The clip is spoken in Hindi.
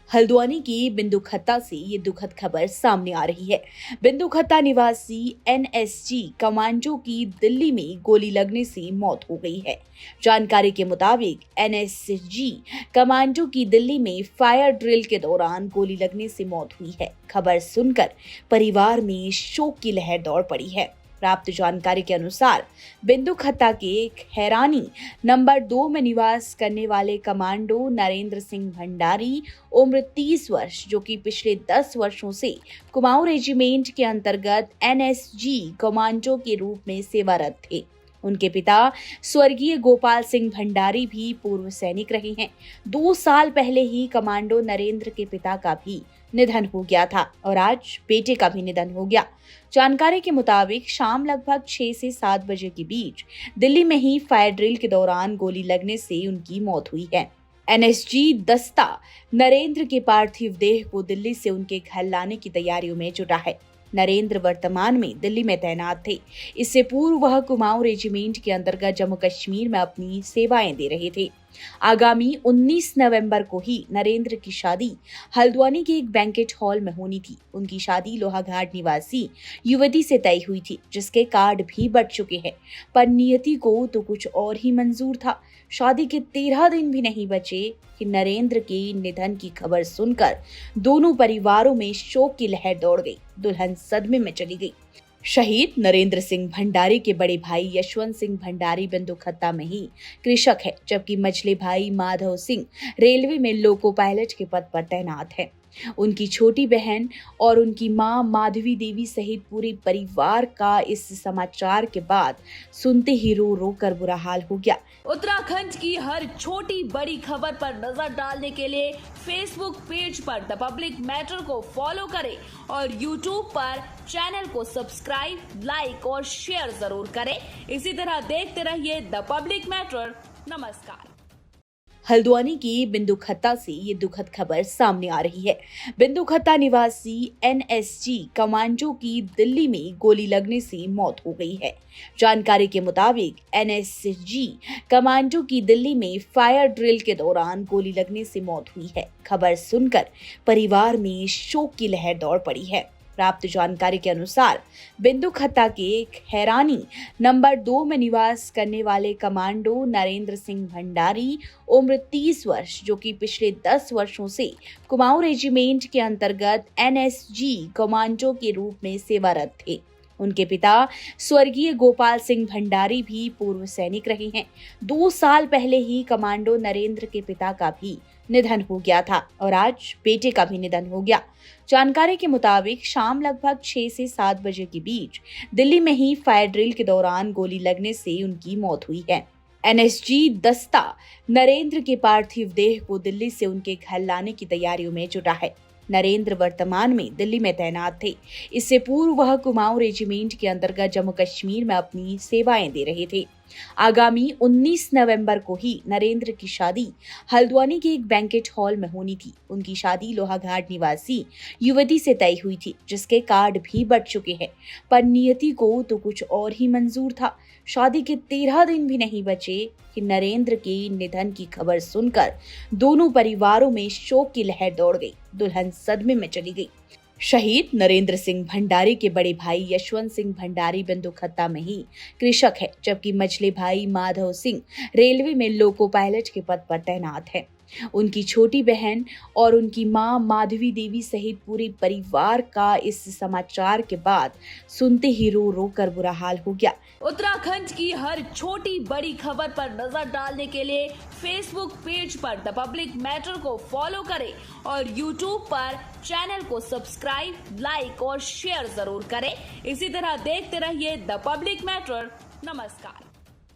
हल्द्वानी की बिंदु खत्ता से ये दुखद खबर सामने आ रही है। बिंदु खत्ता निवासी एनएसजी कमांडो की दिल्ली में गोली लगने से मौत हो गई है। जानकारी के मुताबिक एनएसजी कमांडो की दिल्ली में फायर ड्रिल के दौरान गोली लगने से मौत हुई है। खबर सुनकर परिवार में शोक की लहर दौड़ पड़ी है। प्राप्त जानकारी के अनुसार बिंदु खत्ता के खैरानी नंबर 2 में निवास करने वाले कमांडो नरेंद्र सिंह भंडारी उम्र 30 वर्ष जो कि पिछले 10 वर्षों से कुमाऊं रेजिमेंट के अंतर्गत एनएसजी कमांडो के रूप में सेवारत थे। उनके पिता स्वर्गीय गोपाल सिंह भंडारी भी पूर्व सैनिक रहे हैं। 2 साल पहले ही कमांडो नरेंद्र के पिता का भी निधन हो गया था और आज बेटे का भी निधन हो गया। जानकारी के मुताबिक शाम लगभग 6 से 7 बजे के बीच दिल्ली में ही फायर ड्रिल के दौरान गोली लगने से उनकी मौत हुई है। एनएसजी दस्ता नरेंद्र के पार्थिव देह को दिल्ली से उनके घर लाने की तैयारियों में जुटा है। नरेंद्र वर्तमान में दिल्ली में तैनात थे। इससे पूर्व वह कुमाऊं रेजिमेंट के अंतर्गत जम्मू कश्मीर में अपनी सेवाएं दे रहे थे। आगामी 19 नवंबर को ही नरेंद्र की शादी हल्द्वानी के एक बैंकेट हॉल में होनी थी। उनकी शादी लोहाघाट निवासी युवती से तय हुई थी, जिसके कार्ड भी बट चुके हैं, पर नियति को तो कुछ और ही मंजूर था। शादी के 13 दिन भी नहीं बचे कि नरेंद्र के निधन की खबर सुनकर दोनों परिवारों में शोक की लहर दौड़ गई। दुल्हन सदमे में चली गई। शहीद नरेंद्र सिंह भंडारी के बड़े भाई यशवंत सिंह भंडारी बिंदु खत्ता में ही कृषक है, जबकि मझले भाई माधव सिंह रेलवे में लोको पायलट के पद पर तैनात है। उनकी छोटी बहन और उनकी मां माधवी देवी सहित पूरे परिवार का इस समाचार के बाद सुनते ही रो रो कर बुरा हाल हो गया। उत्तराखंड की हर छोटी बड़ी खबर पर नजर डालने के लिए फेसबुक पेज पर द पब्लिक मैटर को फॉलो करें और यूट्यूब पर चैनल को सब्सक्राइब, लाइक और शेयर जरूर करें। इसी तरह देखते रहिए द पब्लिक मैटर। नमस्कार। हल्द्वानी की बिंदु खत्ता से ये दुखद खबर सामने आ रही है। बिंदु खत्ता निवासी एनएसजी कमांडो की दिल्ली में गोली लगने से मौत हो गई है। जानकारी के मुताबिक एनएसजी कमांडो की दिल्ली में फायर ड्रिल के दौरान गोली लगने से मौत हुई है। खबर सुनकर परिवार में शोक की लहर दौड़ पड़ी है। प्राप्त जानकारी के अनुसार बिंदु खत्ता के खैरानी नंबर 2 में निवास करने वाले कमांडो नरेंद्र सिंह भंडारी उम्र 30 वर्ष जो कि पिछले 10 वर्षों से कुमाऊं रेजिमेंट के अंतर्गत एनएसजी कमांडो के रूप में सेवारत थे। उनके पिता स्वर्गीय गोपाल सिंह भंडारी भी पूर्व सैनिक रहे हैं। 2 साल पहले ही कमांडो नरेंद्र के पिता का भी निधन हो गया था और आज बेटे का भी निधन हो गया। जानकारी के मुताबिक शाम लगभग 6 से 7 बजे के बीच दिल्ली में ही फायर ड्रिल के दौरान गोली लगने से उनकी मौत हुई है। एनएसजी दस्ता नरेंद्र के पार्थिव देह को दिल्ली से उनके घर लाने की तैयारियों में जुटा है। नरेंद्र वर्तमान में दिल्ली में तैनात थे। इससे पूर्व वह कुमाऊं रेजिमेंट के अंतर्गत जम्मू कश्मीर में अपनी सेवाएं दे रहे थे। आगामी 19 नवंबर को ही नरेंद्र की शादी हल्द्वानी के एक बैंकेट हॉल में होनी थी। उनकी शादी लोहाघाट निवासी युवती से तय हुई थी, जिसके कार्ड भी बट चुके हैं, पर नियति को तो कुछ और ही मंजूर था। शादी के 13 दिन भी नहीं बचे कि नरेंद्र के निधन की खबर सुनकर दोनों परिवारों में शोक की लहर दौड़ गई। दुल्हन सदमे में चली गई। शहीद नरेंद्र सिंह भंडारी के बड़े भाई यशवंत सिंह भंडारी बिंदु खत्ता में ही कृषक है, जबकि मझले भाई माधव सिंह रेलवे में लोको पायलट के पद पर तैनात है। उनकी छोटी बहन और उनकी मां माधवी देवी सहित पूरे परिवार का इस समाचार के बाद सुनते ही रो रो कर बुरा हाल हो गया। उत्तराखंड की हर छोटी बड़ी खबर पर नजर डालने के लिए फेसबुक पेज पर द पब्लिक मैटर को फॉलो करें और यूट्यूब पर चैनल को सब्सक्राइब, लाइक और शेयर जरूर करें। इसी तरह देखते रहिए द पब्लिक मैटर। नमस्कार।